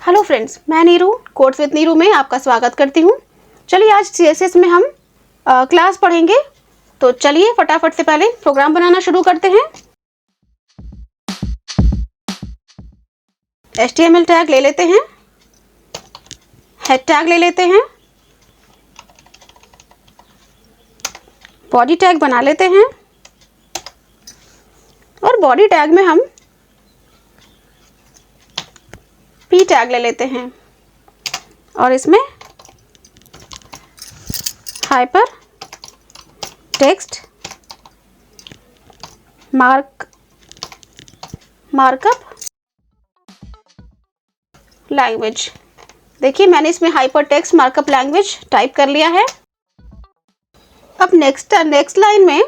Hello friends, मैं Neeru codes with Neeru में आपका स्वागत करती हूँ। चलिए आज सीएसएस में हम क्लास पढ़ेंगे। तो चलिए फटाफट से पहले प्रोग्राम बनाना शुरू करते हैं। HTML टैग ले लेते हैं, हेड टैग ले लेते हैं, बॉडी टैग बना लेते हैं और बॉडी टैग में हम पी टैग ले लेते हैं और इसमें हाइपर टेक्स्ट मार्कअप लैंग्वेज। देखिए मैंने इसमें hyper text markup language type कर लिया है। अब नेक्स्ट लाइन में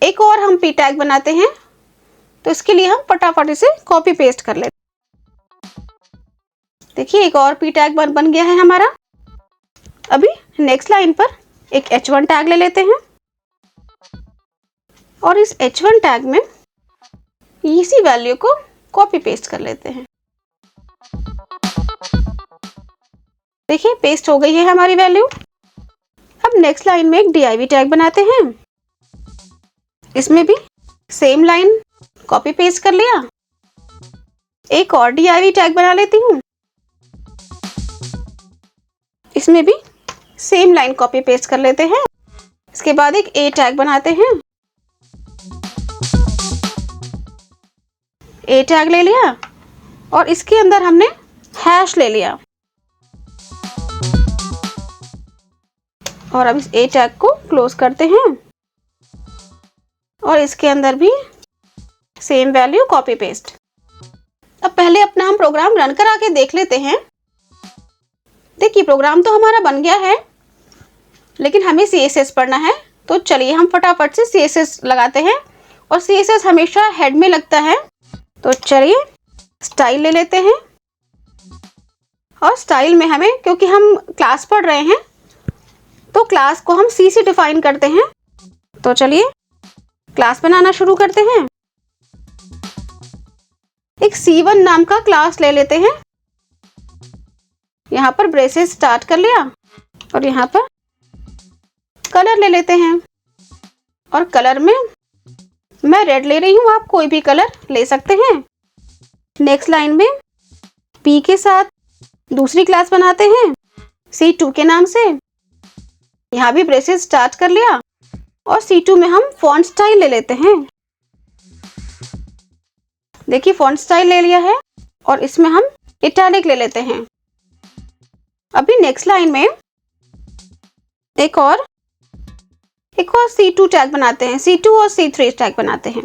एक और हम पी टैग बनाते हैं, तो इसके लिए हम फटाफट इसे कॉपी पेस्ट कर लेते हैं। देखिए एक और पी टैग बन गया है हमारा। अभी नेक्स्ट लाइन पर एक H1 टैग ले लेते हैं और इस H1 टैग में इसी वैल्यू को कॉपी पेस्ट कर लेते हैं। देखिए पेस्ट हो गई है हमारी वैल्यू। अब नेक्स्ट लाइन में एक div टैग बनाते हैं। इसमें भी सेम लाइन कॉपी पेस्ट कर लिया। एक और div टैग बना लेती हूँ, इसमें भी सेम लाइन कॉपी पेस्ट कर लेते हैं। इसके बाद एक ए टैग बनाते हैं। ए टैग ले लिया और इसके अंदर हमने हैश ले लिया और अब इस ए टैग को क्लोज करते हैं और इसके अंदर भी सेम वैल्यू कॉपी पेस्ट। अब पहले अपना हम प्रोग्राम रन करा के देख लेते हैं। देखिए प्रोग्राम तो हमारा बन गया है, लेकिन हमें CSS पढ़ना है। तो चलिए हम फटाफट से CSS लगाते हैं और CSS हमेशा हेड में लगता है। तो चलिए स्टाइल ले लेते हैं और स्टाइल में हमें, क्योंकि हम क्लास पढ़ रहे हैं तो क्लास को हम C से डिफाइन करते हैं। तो चलिए क्लास बनाना शुरू करते हैं। एक C1 नाम का क्लास ले लेते हैं। यहाँ पर ब्रेसेस स्टार्ट कर लिया और यहाँ पर कलर ले लेते हैं और कलर में मैं रेड ले रही हूँ, आप कोई भी कलर ले सकते हैं। नेक्स्ट लाइन में P के साथ दूसरी क्लास बनाते हैं C2 के नाम से। यहाँ भी ब्रेसेस स्टार्ट कर लिया और C2 में हम फॉन्ट स्टाइल ले लेते हैं। देखिए फॉन्ट स्टाइल ले लिया है और इसमें हम इटैलिक ले लेते हैं। अभी नेक्स्ट लाइन में एक और C2 टैग बनाते हैं। C2 और C3 टैग बनाते हैं।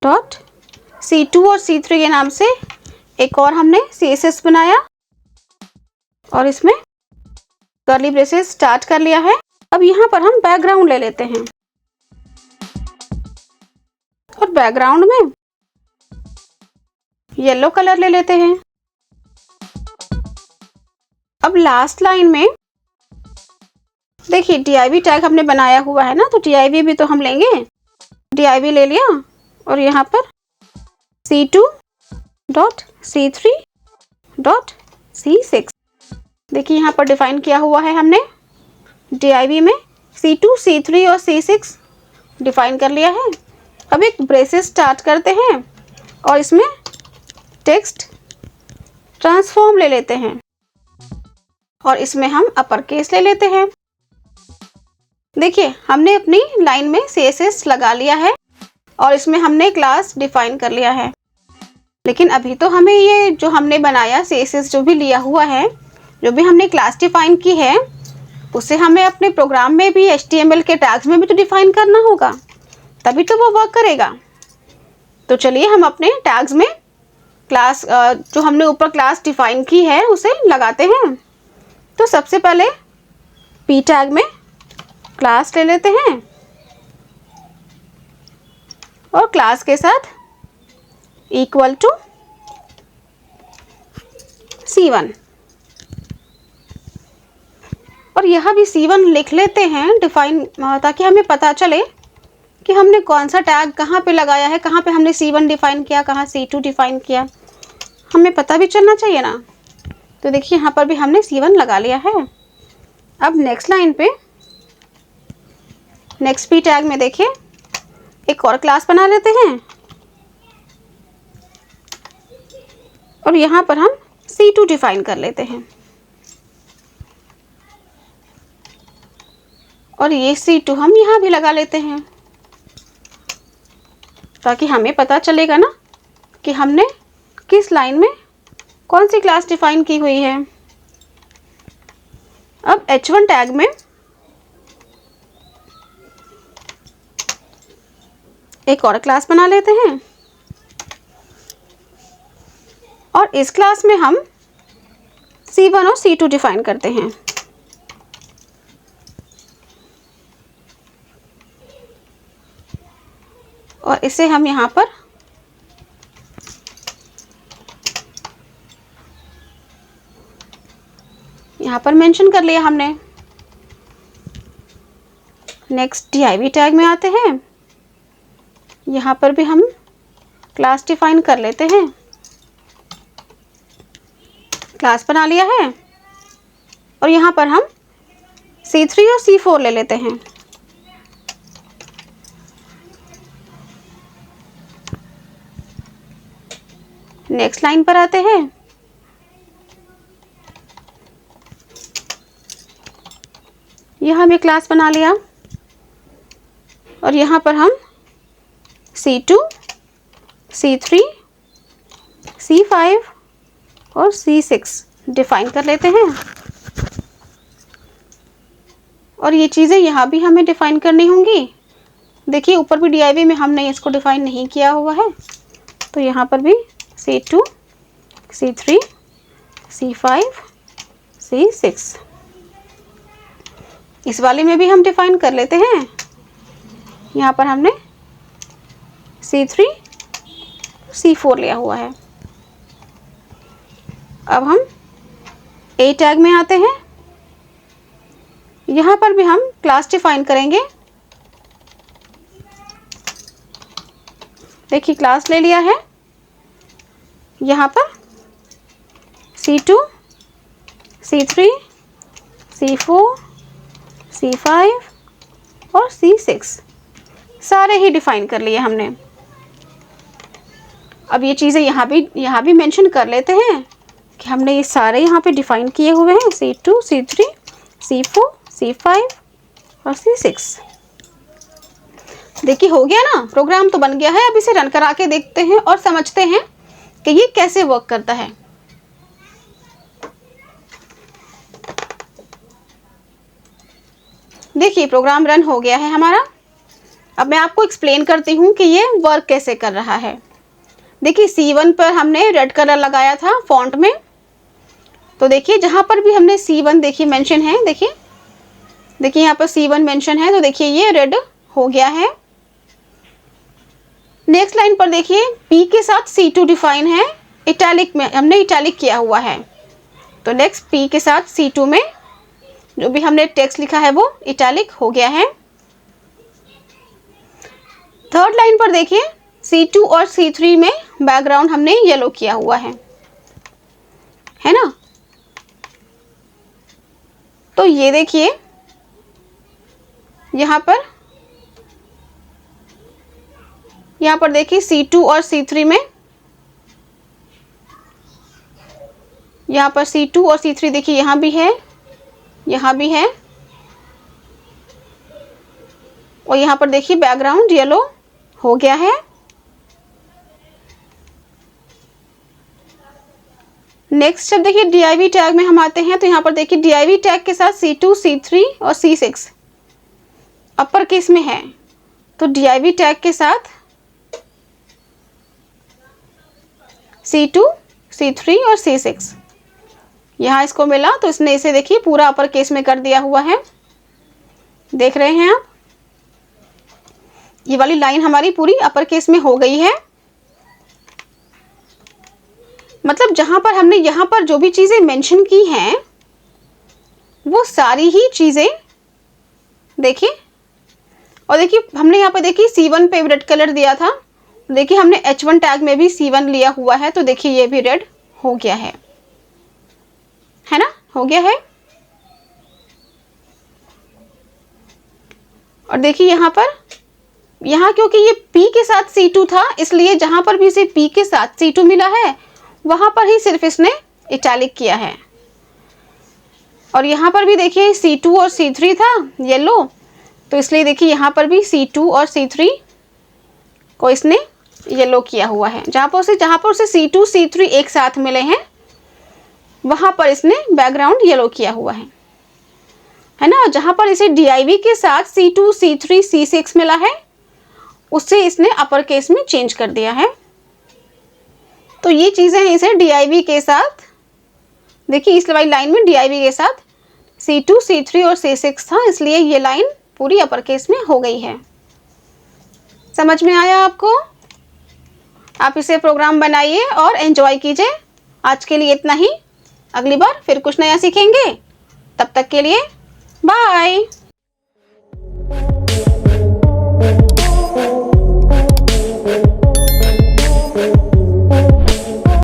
डॉट C2 और C3 के नाम से एक और हमने CSS बनाया और इसमें कर्ली ब्रेसेस स्टार्ट कर लिया है। अब यहाँ पर हम बैकग्राउंड ले लेते हैं और बैकग्राउंड में येलो कलर ले लेते हैं। अब लास्ट लाइन में देखिए div टैग हमने बनाया हुआ है ना, तो div भी तो हम लेंगे। div ले लिया और यहाँ पर C2.C3.C6 देखिए यहाँ पर डिफाइन किया हुआ है हमने। div में C2, C3 और C6 डिफाइन कर लिया है। अब एक ब्रेसेस स्टार्ट करते हैं और इसमें टेक्स्ट ट्रांसफॉर्म ले लेते हैं और इसमें हम अपर केस ले लेते हैं। देखिए हमने अपनी लाइन में CSS लगा लिया है और इसमें हमने क्लास डिफाइन कर लिया है। लेकिन अभी तो हमें ये जो हमने बनाया CSS जो भी लिया हुआ है, जो भी हमने क्लास डिफाइन की है, उसे हमें अपने प्रोग्राम में भी HTML के टैग्स में भी तो डिफाइन करना होगा, तभी तो वो वर्क करेगा। तो चलिए हम अपने टैग्स में क्लास जो हमने ऊपर क्लास डिफाइन की है उसे लगाते हैं। तो सबसे पहले P टैग में क्लास ले लेते हैं और क्लास के साथ इक्वल टू C1 और यह भी C1 लिख लेते हैं डिफाइन, ताकि हमें पता चले कि हमने कौन सा टैग कहाँ पे लगाया है, कहाँ पे हमने C1 डिफाइन किया, कहाँ C2 डिफाइन किया। हमें पता भी चलना चाहिए ना। तो देखिए यहाँ पर भी हमने C1 लगा लिया है। अब नेक्स्ट लाइन पे नेक्स्ट P टैग में देखिए एक और क्लास बना लेते हैं और यहाँ पर हम C2 डिफाइन कर लेते हैं और ये C2 हम यहाँ भी लगा लेते हैं ताकि हमें पता चलेगा ना कि हमने किस लाइन में कौन सी क्लास डिफाइन की हुई है। अब H1 टैग में एक और क्लास बना लेते हैं और इस क्लास में हम C1 और C2 डिफाइन करते हैं। और इसे हम यहाँ पर मेंशन कर लिया हमने। नेक्स्ट div टैग में आते हैं। यहाँ पर भी हम क्लास डिफाइन कर लेते हैं। क्लास बना लिया है और यहाँ पर हम C3 और C4 ले लेते हैं। नेक्स्ट लाइन पर आते हैं। यहाँ भी क्लास बना लिया और यहाँ पर हम C2, C3, C5 और C6 डिफाइन कर लेते हैं। और ये चीज़ें यहाँ भी हमें डिफाइन करनी होंगी। देखिए ऊपर भी div में हमने इसको डिफाइन नहीं किया हुआ है, तो यहाँ पर भी C2, C3, C5, C6 इस वाले में भी हम डिफाइन कर लेते हैं। यहाँ पर हमने C3, C4 लिया हुआ है। अब हम A टैग में आते हैं। यहाँ पर भी हम क्लास डिफाइन करेंगे। देखिए क्लास ले लिया है। यहाँ पर C2, C3, C4, C5 और C6 सारे ही डिफाइन कर लिए हमने। अब ये चीज़ें यहाँ भी मेंशन कर लेते हैं कि हमने ये सारे यहाँ पे डिफाइन किए हुए हैं। C2, C3, C4, C5 और C6। देखिए हो गया ना, प्रोग्राम तो बन गया है। अब इसे रन करा के देखते हैं और समझते हैं कि ये कैसे वर्क करता है। देखिए प्रोग्राम रन हो गया है हमारा। अब मैं आपको एक्सप्लेन करती हूँ कि ये वर्क कैसे कर रहा है। देखिए C1 पर हमने रेड कलर लगाया था फॉन्ट में, तो देखिए जहाँ पर भी हमने C1 देखिए मेंशन है, देखिए यहाँ पर C1 मेंशन है, तो देखिए ये रेड हो गया है। नेक्स्ट लाइन पर देखिए P के साथ C2 डिफाइन है, इटैलिक में हमने इटैलिक किया हुआ है। तो नेक्स्ट P के साथ C2 में जो भी हमने टेक्स्ट लिखा है वो इटैलिक हो गया है। थर्ड लाइन पर देखिए C2 और C3 में बैकग्राउंड हमने येलो किया हुआ है ना। तो ये देखिए यहाँ पर देखिए C2 और C3 में, यहाँ पर C2 और C3 देखिए यहाँ भी है, यहाँ भी है और यहाँ पर देखिए बैकग्राउंड येलो हो गया है। नेक्स्ट जब देखिए div टैग में हम आते हैं, तो यहाँ पर देखिए div टैग के साथ C2, C3 और C6 अपर केस में है, तो div टैग के साथ C2, C3 और C6 यहाँ इसको मिला, तो इसने इसे देखिए पूरा अपर केस में कर दिया हुआ है। देख रहे हैं आप, ये वाली लाइन हमारी पूरी अपर केस में हो गई है। मतलब जहां पर हमने यहाँ पर जो भी चीज़ें मेंशन की हैं वो सारी ही चीज़ें देखिए। और देखिए हमने यहाँ पर देखिए C1 पे रेड कलर दिया था, देखिए हमने H1 टैग में भी C1 लिया हुआ है, तो देखिए ये भी रेड हो गया है ना, हो गया है। और देखिए यहाँ क्योंकि ये P के साथ C2 था, इसलिए जहां पर भी इसे P के साथ C2 मिला है वहां पर ही सिर्फ इसने इटैलिक किया है। और यहाँ पर भी देखिए C2 और C3 था येलो, तो इसलिए देखिए यहाँ पर भी C2 और C3 को इसने येलो किया हुआ है। जहाँ पर उसे C2 C3 एक साथ मिले हैं वहां पर इसने बैकग्राउंड येलो किया हुआ है ना। और जहां पर इसे DIV के साथ C2 C3 C6 मिला है उससे इसने अपर केस में चेंज कर दिया है। तो ये चीजें हैं इसे DIV के साथ, देखिए इस वाली लाइन में DIV के साथ C2 C3 और C6 था, इसलिए ये लाइन पूरी अपर केस में हो गई है। समझ में आया आपको? आप इसे प्रोग्राम बनाइए और एंजॉय कीजिए। आज के लिए इतना ही, अगली बार फिर कुछ नया सीखेंगे। तब तक के लिए बाय।